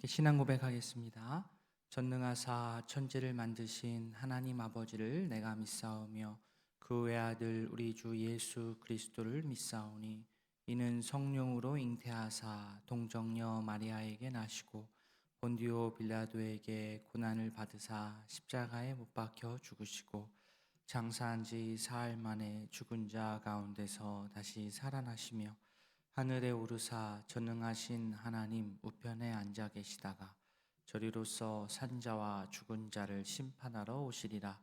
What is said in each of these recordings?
함께 신앙 고백하겠습니다. 전능하사 천지를 만드신 하나님 아버지를 내가 믿사오며 그 외아들 우리 주 예수 그리스도를 믿사오니 이는 성령으로 잉태하사 동정녀 마리아에게 나시고 본디오 빌라도에게 고난을 받으사 십자가에 못 박혀 죽으시고 장사한 지 사흘 만에 죽은 자 가운데서 다시 살아나시며 하늘에 오르사 전능하신 하나님 우편에 앉아 계시다가 저리로서 산자와 죽은 자를 심판하러 오시리라.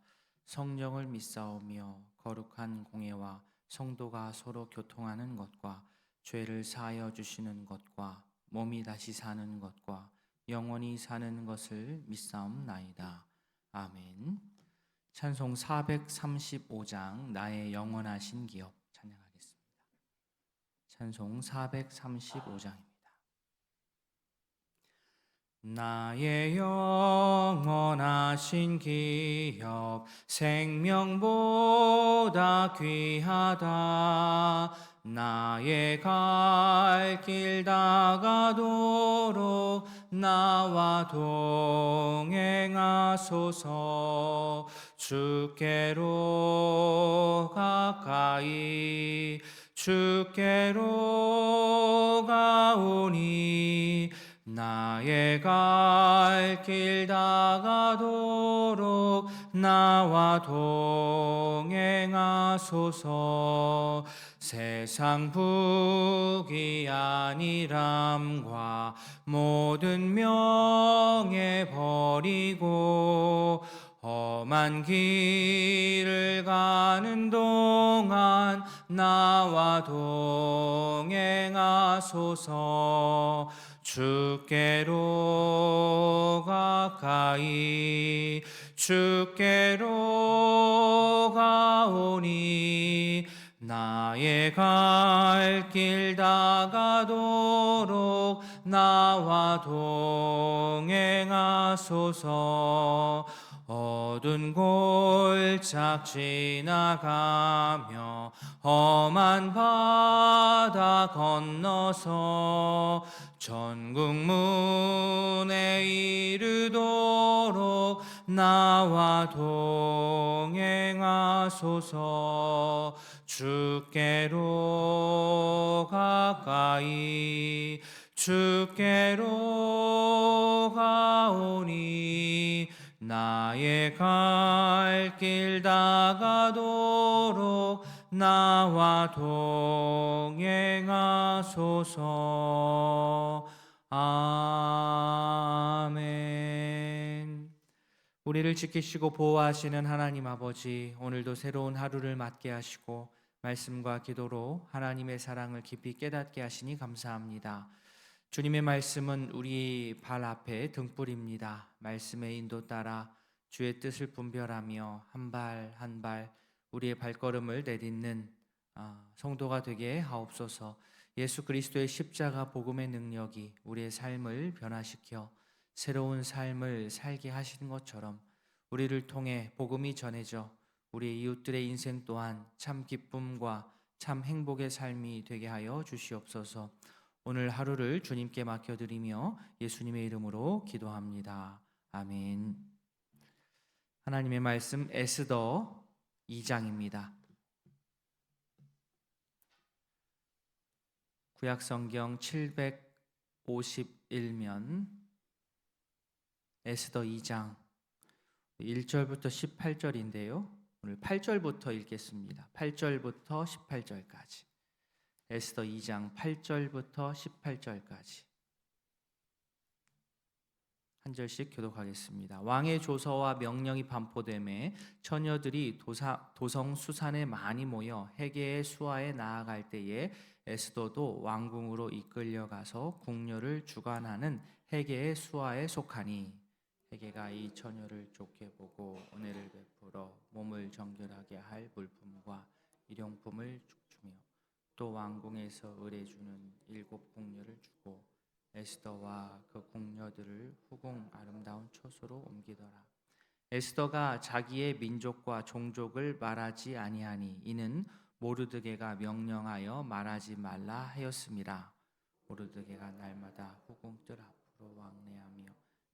성령을 믿사오며 거룩한 공예와 성도가 서로 교통하는 것과 죄를 사하여 주시는 것과 몸이 다시 사는 것과 영원히 사는 것을 믿사옵나이다. 아멘. 찬송 435장 나의 영원하신 기업 찬양하겠습니다. 찬송 435장입니다. 나의 영원하신 기업 생명보다 귀하다. 나의 갈 길 다가도록 나와 동행하소서. 주께로 가까이 주께로 가오니 나의 갈 길 다가도록 나와 동행하소서. 세상 부귀 안일함과 모든 명예 버리고 험한 길을 가는 동안 나와 동행하소서. 주께로 가까이 주께로 가오니 나의 갈 길 다가도록 나와 동행하소서. 어두운 골짝 지나가며 험한 바다 건너서 천국 문에 이르도록 나와 동행하소서. 주께로 가까이 주께로 가오니 나의 갈 길 다가도록 나와 동행하소서. 아멘. 우리를 지키시고 보호하시는 하나님 아버지, 오늘도 새로운 하루를 맞게 하시고 말씀과 기도로 하나님의 사랑을 깊이 깨닫게 하시니 감사합니다. 주님의 말씀은 우리 발 앞에 등불입니다. 말씀의 인도 따라 주의 뜻을 분별하며 한 발 한 발 우리의 발걸음을 내딛는 성도가 되게 하옵소서. 예수 그리스도의 십자가 복음의 능력이 우리의 삶을 변화시켜 새로운 삶을 살게 하시는 것처럼 우리를 통해 복음이 전해져 우리 이웃들의 인생 또한 참 기쁨과 참 행복의 삶이 되게 하여 주시옵소서. 오늘 하루를 주님께 맡겨드리며 예수님의 이름으로 기도합니다. 아멘. 하나님의 말씀 에스더 2장입니다. 구약성경 751면 에스더 2장 1절부터 18절인데요. 오늘 8절부터 읽겠습니다. 8절부터 18절까지. 에스더 2장 8절부터 18절까지. 한 절씩 교독하겠습니다. 왕의 조서와 명령이 반포되매 처녀들이 도성 수산에 많이 모여 헤게의 수하에 나아갈 때에 에스더도 왕궁으로 이끌려가서 궁녀를 주관하는 헤게의 수하에 속하니 헤게가 이 처녀를 좋게 보고 은혜를 베풀어 몸을 정결하게 할 물품과 일용품을 주며 또 왕궁에서 의뢰주는 7 궁녀를 주고 에스더와 그 궁녀들을 후궁 아름다운 처소로 옮기더라. 에스더가 자기의 민족과 종족을 말하지 아니하니 이는 모르드게가 명령하여 말하지 말라 하였음이라. 모르드게가 날마다 후궁 뜰 앞으로 서로 왕래하며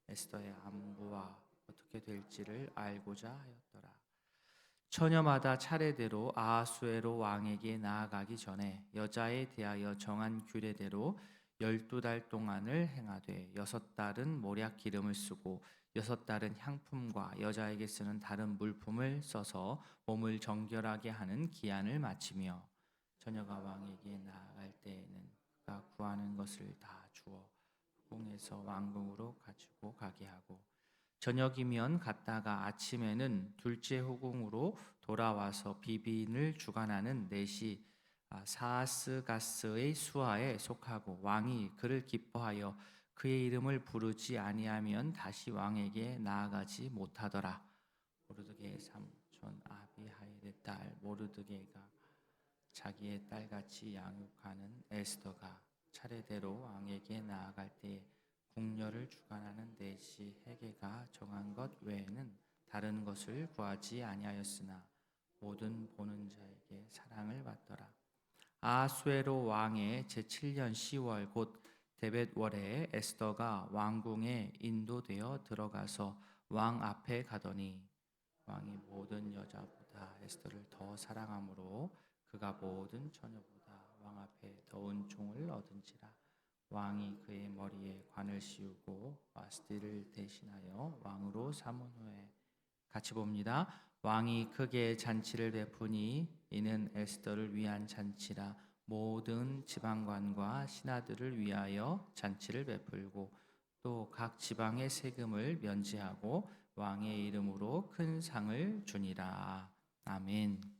에스더의 안부와 어떻게 될지를 알고자 하였더라. 처녀마다 차례대로 아하수에로 왕에게 나아가기 전에 여자에 대하여 정한 규례대로 12달 동안을 행하되 6달은 몰약 기름을 쓰고 6달은 향품과 여자에게 쓰는 다른 물품을 써서 몸을 정결하게 하는 기한을 마치며 처녀가 왕에게 나아갈 때에는 그가 구하는 것을 다 주어 궁에서 왕궁으로 가지고 가게 하고 저녁이면 갔다가 아침에는 둘째 후궁으로 돌아와서 비빈을 주관하는 넷이 사스가스의 수하에 속하고 왕이 그를 기뻐하여 그의 이름을 부르지 아니하면 다시 왕에게 나아가지 못하더라. 모르드게의 삼촌 아비하일의 딸 모르드게가 자기의 딸같이 양육하는 에스더가 차례대로 왕에게 나아갈 때에 궁녀를 주관하는 넷이 헤게가 정한 것 외에는 다른 것을 구하지 아니하였으나 모든 보는 자에게 사랑을 받더라. 아하수에로 왕의 제7년 10월 곧 데벳월에 에스더가 왕궁에 인도되어 들어가서 왕 앞에 가더니 왕이 모든 여자보다 에스더를 더 사랑하므로 그가 모든 처녀보다 왕 앞에 더 은총을 얻은지라. 왕이 그의 머리에 관을 씌우고 와스티를 대신하여 왕으로 삼은 후에 같이 봅니다. 왕이 크게 잔치를 베푸니 이는 에스더를 위한 잔치라. 모든 지방관과 신하들을 위하여 잔치를 베풀고 또 각 지방의 세금을 면제하고 왕의 이름으로 큰 상을 주니라. 아멘.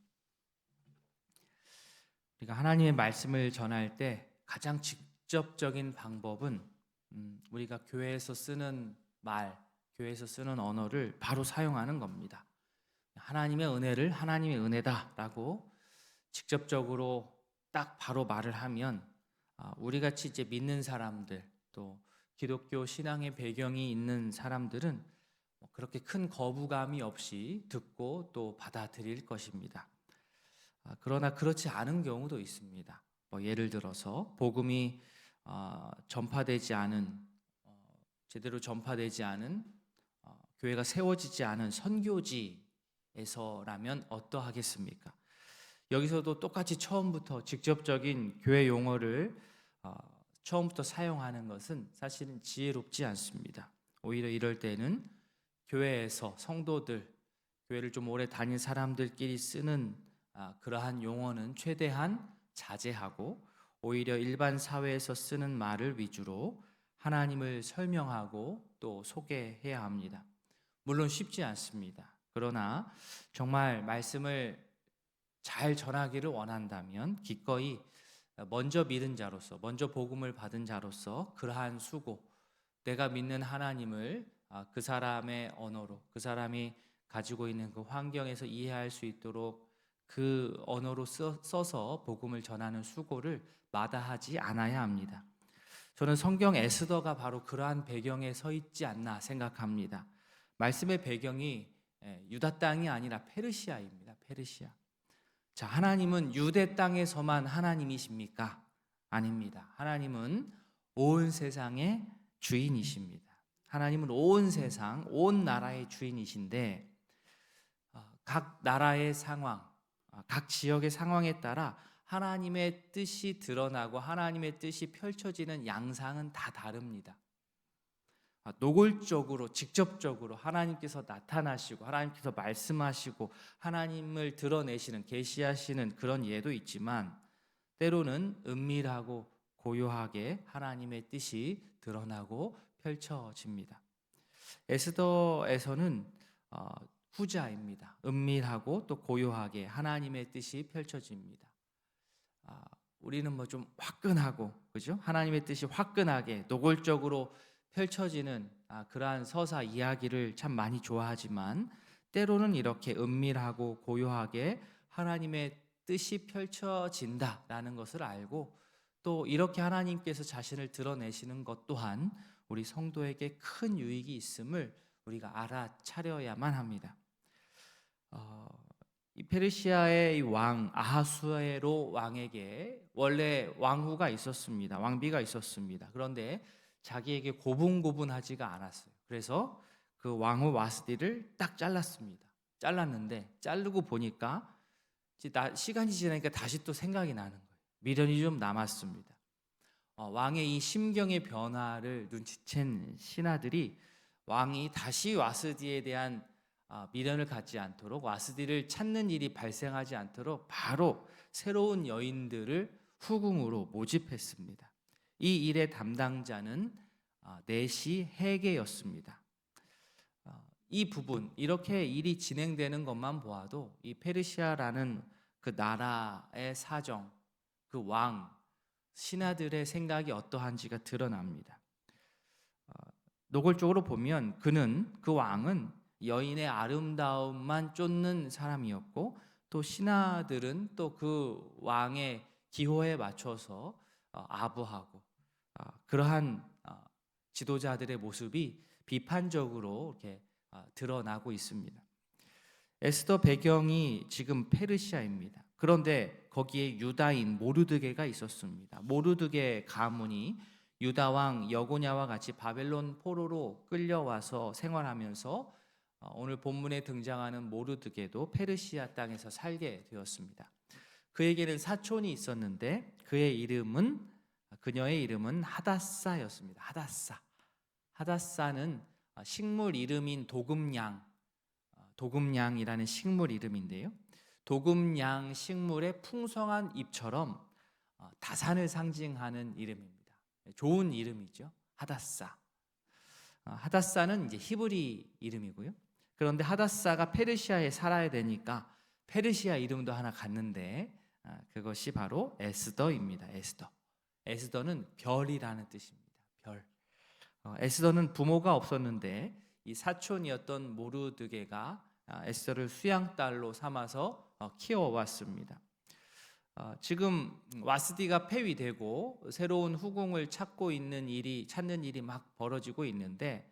우리가 하나님의 말씀을 전할 때 가장 직접적인 방법은 우리가 교회에서 쓰는 말, 교회에서 쓰는 언어를 바로 사용하는 겁니다. 하나님의 은혜를 하나님의 은혜다라고 직접적으로 딱 바로 말을 하면 우리 같이 이제 믿는 사람들 또 기독교 신앙의 배경이 있는 사람들은 그렇게 큰 거부감이 없이 듣고 또 받아들일 것입니다. 그러나 그렇지 않은 경우도 있습니다. 예를 들어서 복음이 전파되지 않은 제대로 전파되지 않은 교회가 세워지지 않은 선교지에서라면 어떠하겠습니까? 여기서도 똑같이 처음부터 직접적인 교회 용어를 처음부터 사용하는 것은 사실은 지혜롭지 않습니다. 오히려 이럴 때는 교회에서 성도들, 교회를 좀 오래 다닌 사람들끼리 쓰는 그러한 용어는 최대한 자제하고 오히려 일반 사회에서 쓰는 말을 위주로 하나님을 설명하고 또 소개해야 합니다. 물론 쉽지 않습니다. 그러나 정말 말씀을 잘 전하기를 원한다면 기꺼이 먼저 믿은 자로서, 먼저 복음을 받은 자로서 그러한 수고, 내가 믿는 하나님을 그 사람의 언어로, 그 사람이 가지고 있는 그 환경에서 이해할 수 있도록 그 언어로 써서 복음을 전하는 수고를 마다하지 않아야 합니다. 저는 성경 에스더가 바로 그러한 배경에 서 있지 않나 생각합니다. 말씀의 배경이 유다 땅이 아니라 페르시아입니다. 페르시아. 자, 하나님은 유대 땅에서만 하나님이십니까? 아닙니다. 하나님은 온 세상의 주인이십니다. 하나님은 온 세상, 온 나라의 주인이신데 각 나라의 상황, 각 지역의 상황에 따라 하나님의 뜻이 드러나고 하나님의 뜻이 펼쳐지는 양상은 다 다릅니다. 노골적으로 직접적으로 하나님께서 나타나시고 하나님께서 말씀하시고 하나님을 드러내시는 계시하시는 그런 예도 있지만 때로는 은밀하고 고요하게 하나님의 뜻이 드러나고 펼쳐집니다. 에스더에서는 후자입니다. 은밀하고 또 고요하게 하나님의 뜻이 펼쳐집니다. 우리는 뭐 좀 화끈하고 그죠? 하나님의 뜻이 화끈하게 노골적으로 펼쳐지는 그러한 서사 이야기를 참 많이 좋아하지만 때로는 이렇게 은밀하고 고요하게 하나님의 뜻이 펼쳐진다라는 것을 알고 또 이렇게 하나님께서 자신을 드러내시는 것 또한 우리 성도에게 큰 유익이 있음을 우리가 알아차려야만 합니다. 이 페르시아의 왕 아하수에로 왕에게 원래 왕후가 있었습니다. 왕비가 있었습니다. 그런데 자기에게 고분고분하지가 않았어요. 그래서 그 왕후 와스디를 딱 잘랐습니다. 잘랐는데 자르고 보니까 시간이 지나니까 다시 또 생각이 나는 거예요. 미련이 좀 남았습니다. 왕의 이 심경의 변화를 눈치챈 신하들이 왕이 다시 와스디에 대한 미련을 갖지 않도록, 와스디를 찾는 일이 발생하지 않도록 바로 새로운 여인들을 후궁으로 모집했습니다. 이 일의 담당자는 내시 해게였습니다. 이 부분, 이렇게 일이 진행되는 것만 보아도 이 페르시아라는 그 나라의 사정, 그 왕, 신하들의 생각이 어떠한지가 드러납니다. 노골적으로 보면 그 왕은 여인의 아름다움만 쫓는 사람이었고, 또 신하들은 또 그 왕의 기호에 맞춰서 아부하고, 그러한 지도자들의 모습이 비판적으로 이렇게 드러나고 있습니다. 에스더 배경이 지금 페르시아입니다. 그런데 거기에 유다인 모르드게가 있었습니다. 모르드게 가문이 유다 왕 여고냐와 같이 바벨론 포로로 끌려와서 생활하면서 오늘 본문에 등장하는 모르드게도 페르시아 땅에서 살게 되었습니다. 그에게는 사촌이 있었는데 그녀의 이름은 하닷사였습니다. 하닷사는 식물 이름인 도금냥이라는 식물 이름인데요. 도금냥 식물의 풍성한 잎처럼 다산을 상징하는 이름입니다. 좋은 이름이죠. 하닷사는 이제 히브리 이름이고요. 그런데 하닷사가 페르시아에 살아야 되니까 페르시아 이름도 하나 갖는데 그것이 바로 에스더입니다. 에스더는 별이라는 뜻입니다. 별. 에스더는 부모가 없었는데 이 사촌이었던 모르드게가 에스더를 수양딸로 삼아서 키워왔습니다. 지금 와스디가 폐위되고 새로운 후궁을 찾는 일이 막 벌어지고 있는데,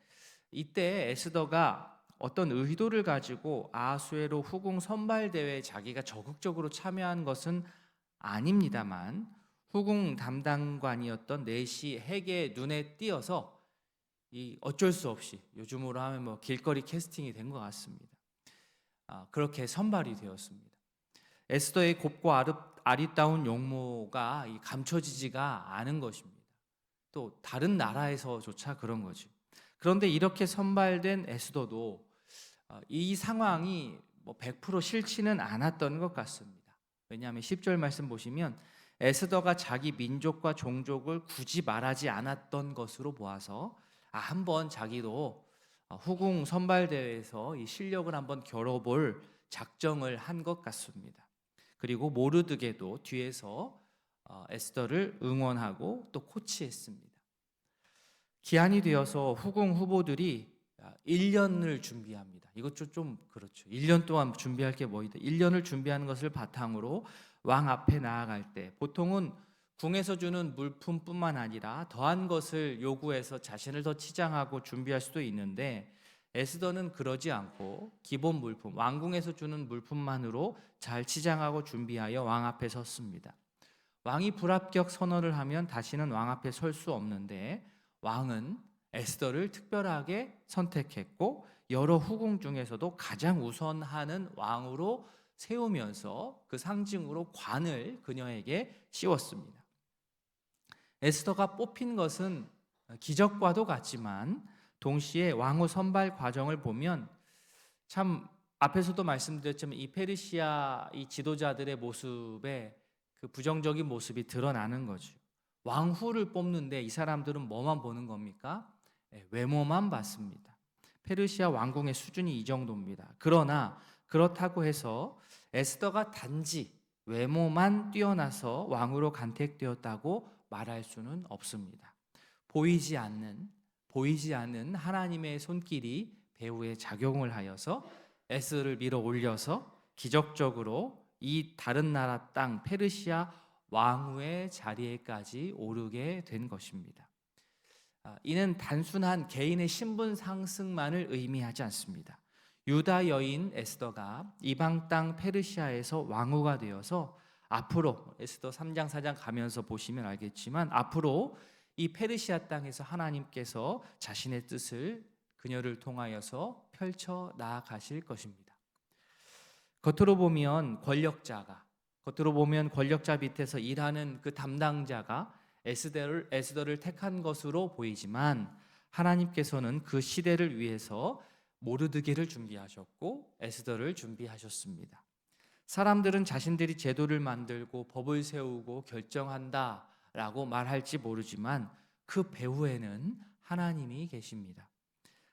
이때 에스더가 어떤 의도를 가지고 아하수에로 후궁 선발 대회에 자기가 적극적으로 참여한 것은 아닙니다만, 후궁 담당관이었던 내시 해게의 눈에 띄어서 어쩔 수 없이, 요즘으로 하면 길거리 캐스팅이 된 것 같습니다. 그렇게 선발이 되었습니다. 에스더의 곱고 아리따운 용모가 감춰지지가 않은 것입니다. 또 다른 나라에서조차 그런 거죠. 그런데 이렇게 선발된 에스더도 이 상황이 100% 싫지는 않았던 것 같습니다. 왜냐하면 10절 말씀 보시면 에스더가 자기 민족과 종족을 굳이 말하지 않았던 것으로 보아서 한번 자기도 후궁 선발대회에서 이 실력을 한번 겨뤄볼 작정을 한 것 같습니다. 그리고 모르드게도 뒤에서 에스더를 응원하고 또 코치했습니다. 기한이 되어서 후궁 후보들이 1년을 준비합니다. 이것도 좀 그렇죠. 1년 동안 준비할 게 뭐이다. 1년을 준비하는 것을 바탕으로 왕 앞에 나아갈 때 보통은 궁에서 주는 물품뿐만 아니라 더한 것을 요구해서 자신을 더 치장하고 준비할 수도 있는데, 에스더는 그러지 않고 기본 물품, 왕궁에서 주는 물품만으로 잘 치장하고 준비하여 왕 앞에 섰습니다. 왕이 불합격 선언을 하면 다시는 왕 앞에 설 수 없는데, 왕은 에스더를 특별하게 선택했고 여러 후궁 중에서도 가장 우선하는 왕으로 세우면서 그 상징으로 관을 그녀에게 씌웠습니다. 에스더가 뽑힌 것은 기적과도 같지만 동시에 왕후 선발 과정을 보면 참 앞에서도 말씀드렸지만 이 페르시아 이 지도자들의 모습에 그 부정적인 모습이 드러나는 거죠. 왕후를 뽑는데 이 사람들은 뭐만 보는 겁니까? 외모만 봤습니다. 페르시아 왕궁의 수준이 이 정도입니다. 그러나 그렇다고 해서 에스더가 단지 외모만 뛰어나서 왕으로 간택되었다고 말할 수는 없습니다. 보이지 않는 하나님의 손길이 배후에 작용을 하여서 에스더를 밀어 올려서 기적적으로 이 다른 나라 땅 페르시아 왕후의 자리에까지 오르게 된 것입니다. 이는 단순한 개인의 신분 상승만을 의미하지 않습니다. 유다 여인 에스더가 이방 땅 페르시아에서 왕후가 되어서 앞으로 에스더 3장 4장 가면서 보시면 알겠지만 앞으로 이 페르시아 땅에서 하나님께서 자신의 뜻을 그녀를 통하여서 펼쳐 나아가실 것입니다. 겉으로 보면 권력자 밑에서 일하는 그 담당자가 에스더를 택한 것으로 보이지만, 하나님께서는 그 시대를 위해서 모르드게를 준비하셨고 에스더를 준비하셨습니다. 사람들은 자신들이 제도를 만들고 법을 세우고 결정한다라고 말할지 모르지만, 그 배후에는 하나님이 계십니다.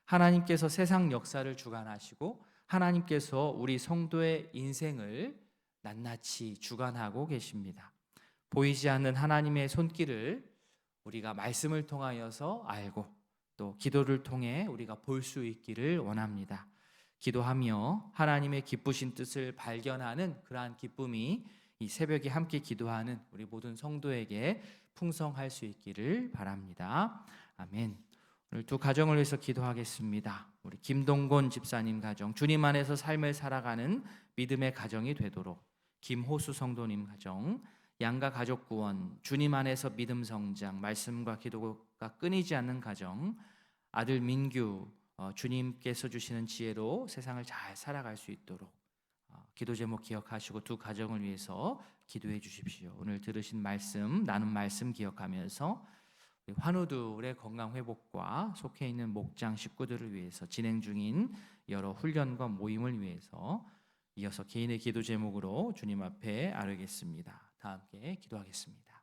하나님께서 세상 역사를 주관하시고 하나님께서 우리 성도의 인생을 낱낱이 주관하고 계십니다. 보이지 않는 하나님의 손길을 우리가 말씀을 통하여서 알고, 또 기도를 통해 우리가 볼 수 있기를 원합니다. 기도하며 하나님의 기쁘신 뜻을 발견하는 그러한 기쁨이 이 새벽에 함께 기도하는 우리 모든 성도에게 풍성할 수 있기를 바랍니다. 아멘. 오늘 두 가정을 위해서 기도하겠습니다. 우리 김동곤 집사님 가정, 주님 안에서 삶을 살아가는 믿음의 가정이 되도록. 김호수 성도님 가정, 양가 가족 구원, 주님 안에서 믿음 성장, 말씀과 기도가 끊이지 않는 가정, 아들 민규, 주님께서 주시는 지혜로 세상을 잘 살아갈 수 있도록 기도 제목 기억하시고 두 가정을 위해서 기도해 주십시오. 오늘 들으신 말씀, 나눈 말씀 기억하면서 환우들의 건강 회복과 속해 있는 목장 식구들을 위해서 진행 중인 여러 훈련과 모임을 위해서 이어서 개인의 기도 제목으로 주님 앞에 아뢰겠습니다. 다 함께 기도하겠습니다.